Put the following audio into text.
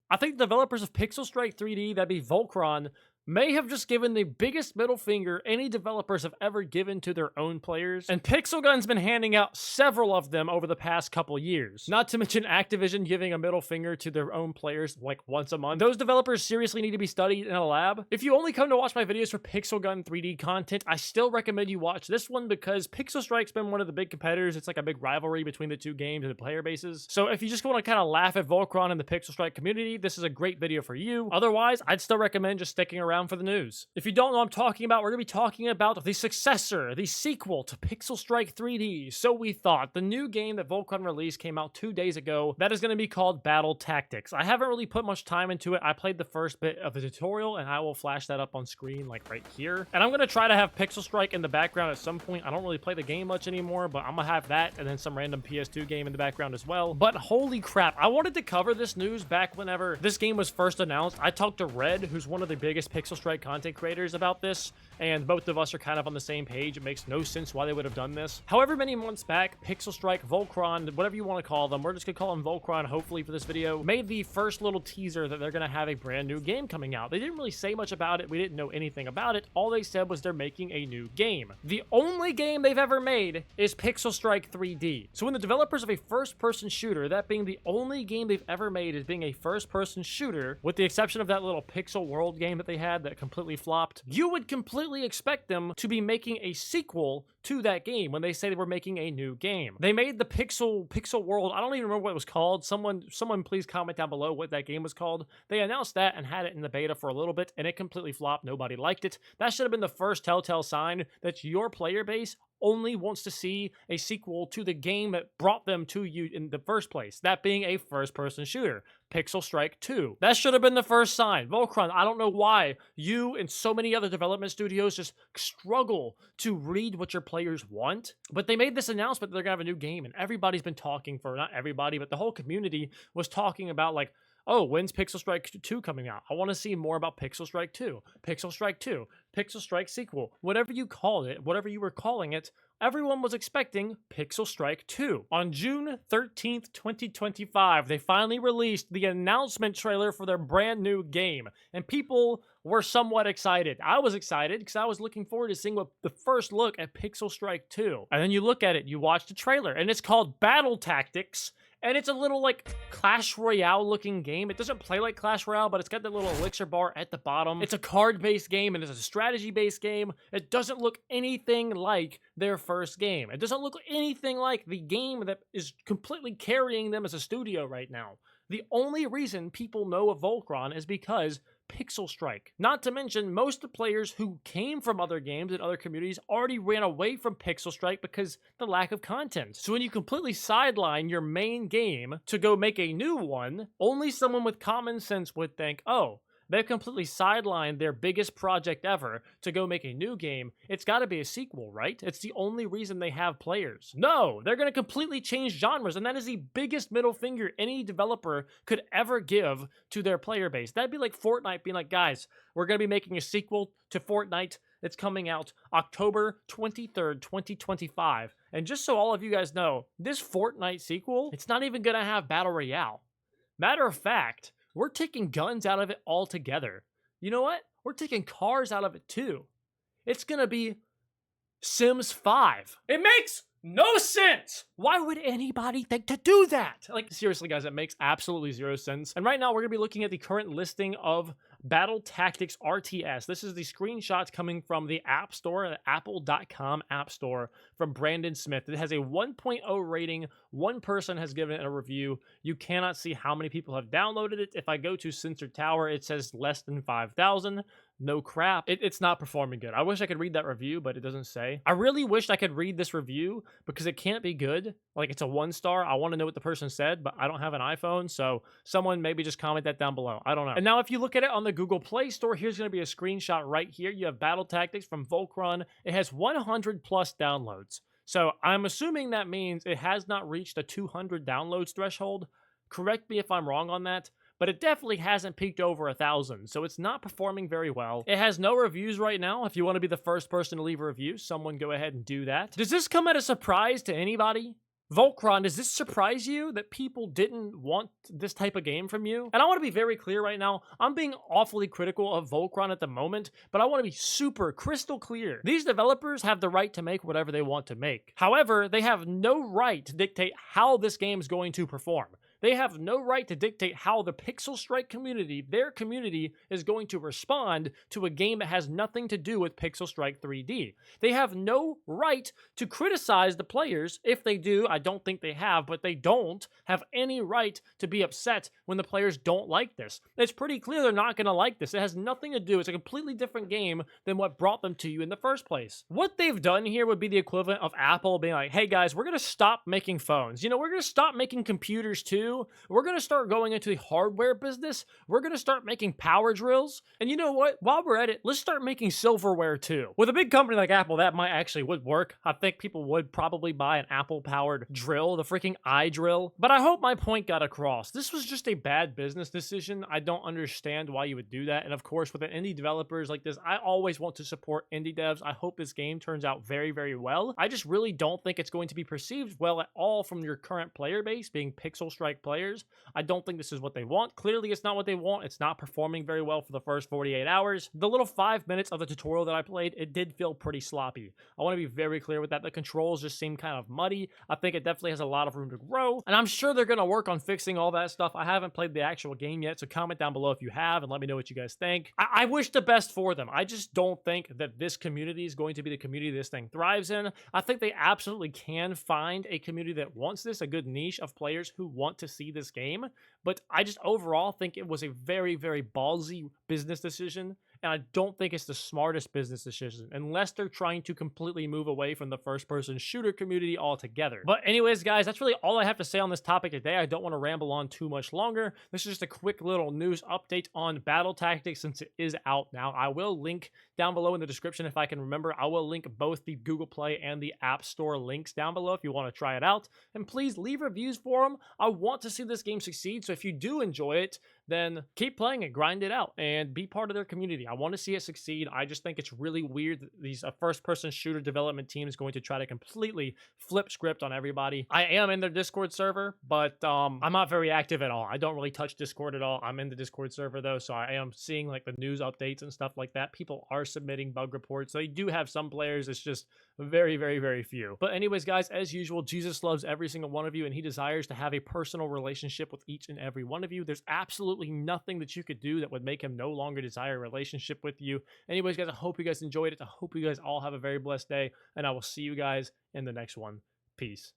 I think the developers of Pixel Strike 3D, that'd be Volcron, may have just given the biggest middle finger any developers have ever given to their own players, and Pixel Gun's been handing out several of them over the past couple years. Not to mention Activision giving a middle finger to their own players like once a month. Those developers seriously need to be studied in a lab. If you only come to watch my videos for Pixel Gun 3D content, I still recommend you watch this one because Pixel Strike's been one of the big competitors. It's like a big rivalry between the two games and the player bases. So if you just want to kind of laugh at Volcron and the Pixel Strike community, this is a great video for you. Otherwise, I'd still recommend just sticking around for the news. If you don't know what I'm talking about, we're going to be talking about the successor, the sequel to Pixel Strike 3D. So we thought. The new game that Volcron released came out 2 days ago. That is going to be called Battle Tactics. I haven't really put much time into it. I played the first bit of the tutorial, and I will flash that up on screen like right here. And I'm going to try to have Pixel Strike in the background at some point. I don't really play the game much anymore, but I'm going to have that and then some random PS2 game in the background as well. But holy crap, I wanted to cover this news back whenever this game was first announced. I talked to Red, who's one of the biggest Pixel Strike content creators, about this, and both of us are kind of on the same page. It makes no sense why they would have done this. However many months back, Pixel Strike, Volcron, whatever you want to call them, we're just gonna call them Volcron hopefully for this video, made the first little teaser that they're gonna have a brand new game coming out. They didn't really say much about it. We didn't know anything about it. All they said was they're making a new game. The only game they've ever made is Pixel Strike 3D. So when the developers of a first-person shooter, that being the only game they've ever made is being a first-person shooter, with the exception of that little Pixel World game that they had that completely flopped, you would completely expect them to be making a sequel to that game when they say they were making a new game. They made the Pixel World, I don't even remember what it was called. Someone please comment down below what that game was called. They announced that and had it in the beta for a little bit, and it completely flopped. Nobody liked it. That should have been the first telltale sign that your player base only wants to see a sequel to the game that brought them to you in the first place, that being a first-person shooter, Pixel Strike 2. That should have been the first sign. Volcron, I don't know why you and so many other development studios just struggle to read what your players want, but they made this announcement that they're gonna have a new game, and everybody's been talking for, not everybody, but the whole community was talking about like, oh, when's Pixel Strike 2 coming out? I want to see more about Pixel Strike 2. Pixel Strike 2. Pixel Strike sequel. Whatever you called it, whatever you were calling it, everyone was expecting Pixel Strike 2. On June 13th, 2025, they finally released the announcement trailer for their brand new game, and people were somewhat excited. I was excited because I was looking forward to seeing what the first look at Pixel Strike 2. And then you look at it, you watch the trailer, and it's called Battle Tactics. And it's a little like Clash Royale looking game. It doesn't play like Clash Royale, but it's got that little elixir bar at the bottom. It's a card-based game and it's a strategy-based game. It doesn't look anything like their first game. It doesn't look anything like the game that is completely carrying them as a studio right now. The only reason people know of Volcron is because Pixel Strike. Not to mention, most of the players who came from other games and other communities already ran away from Pixel Strike because the lack of content. So when you completely sideline your main game to go make a new one, only someone with common sense would think, oh, they've completely sidelined their biggest project ever to go make a new game. It's got to be a sequel, right? It's the only reason they have players. No, they're going to completely change genres, and that is the biggest middle finger any developer could ever give to their player base. That'd be like Fortnite being like, guys, we're going to be making a sequel to Fortnite that's coming out October 23rd, 2025. And just so all of you guys know, this Fortnite sequel, it's not even going to have Battle Royale. Matter of fact, we're taking guns out of it altogether. You know what? We're taking cars out of it too. It's gonna be Sims 5. It makes no sense! Why would anybody think to do that? Like, seriously, guys, it makes absolutely zero sense. And right now, we're gonna be looking at the current listing of Battle Tactics RTS. This is the screenshots coming from the App Store, the Apple.com App Store, from Brandon Smith. It has a 1.0 rating. One person has given it a review. You cannot see how many people have downloaded it. If I go to Sensor Tower, it says less than 5,000. No crap. It's not performing good. I wish I could read that review, but it doesn't say. I really wish I could read this review because it can't be good. Like, it's a 1 star. I want to know what the person said, but I don't have an iPhone, so someone maybe just comment that down below. I don't know. And now if you look at it on the Google Play Store, here's going to be a screenshot right here. You have Battle Tactics from Volcron. It has 100 plus downloads. So I'm assuming that means it has not reached a 200 downloads threshold. Correct me if I'm wrong on that, but it definitely hasn't peaked over 1,000, so it's not performing very well. It has no reviews right now. If you want to be the first person to leave a review, someone go ahead and do that. Does this come at a surprise to anybody? Volcron, does this surprise you that people didn't want this type of game from you? And I want to be very clear right now. I'm being awfully critical of Volcron at the moment, but I want to be super crystal clear. These developers have the right to make whatever they want to make. However, they have no right to dictate how this game is going to perform. They have no right to dictate how the Pixel Strike community, their community, is going to respond to a game that has nothing to do with Pixel Strike 3D. They have no right to criticize the players. If they do, I don't think they have, but they don't have any right to be upset when the players don't like this. It's pretty clear they're not going to like this. It has nothing to do. It's a completely different game than what brought them to you in the first place. What they've done here would be the equivalent of Apple being like, hey guys, we're going to stop making phones. You know, we're going to stop making computers too. We're going to start going into the hardware business. We're going to start making power drills. And you know what? While we're at it, let's start making silverware too. With a big company like Apple, that might actually would work. I think people would probably buy an Apple-powered drill, the freaking iDrill. But I hope my point got across. This was just a bad business decision. I don't understand why you would do that. And of course, with indie developers like this, I always want to support indie devs. I hope this game turns out very, very well. I just really don't think it's going to be perceived well at all from your current player base, being Pixel Strike players. I don't think this is what they want. Clearly, it's not what they want. It's not performing very well for the first 48 hours. The little 5 minutes of the tutorial that I played, it did feel pretty sloppy. I want to be very clear with that. The controls just seem kind of muddy. I think it definitely has a lot of room to grow, and I'm sure they're going to work on fixing all that stuff. I haven't played the actual game yet, so comment down below if you have, and let me know what you guys think. I wish the best for them. I just don't think that this community is going to be the community this thing thrives in. I think they absolutely can find a community that wants this, a good niche of players who want to see this game, but I just overall think it was a very, very ballsy business decision, and I don't think it's the smartest business decision, unless they're trying to completely move away from the first-person shooter community altogether. But anyways, guys, that's really all I have to say on this topic today. I don't want to ramble on too much longer. This is just a quick little news update on Battle Tactics since it is out now. I will link down below in the description if I can remember. I will link both the Google Play and the App Store links down below if you want to try it out. And please leave reviews for them. I want to see this game succeed, so if you do enjoy it, then keep playing it, grind it out, and be part of their community. I want to see it succeed. I just think it's really weird that these first-person shooter development team is going to try to completely flip script on everybody. I am in their Discord server, but I'm not very active at all. I don't really touch Discord at all. I'm in the Discord server, though, so I am seeing like the news updates and stuff like that. People are submitting bug reports. They do have some players. It's just very, very, very few. But anyways, guys, as usual, Jesus loves every single one of you, and he desires to have a personal relationship with each and every one of you. There's absolutely nothing that you could do that would make him no longer desire a relationship with you. Anyways, guys, I hope you guys enjoyed it. I hope you guys all have a very blessed day, and I will see you guys in the next one. Peace.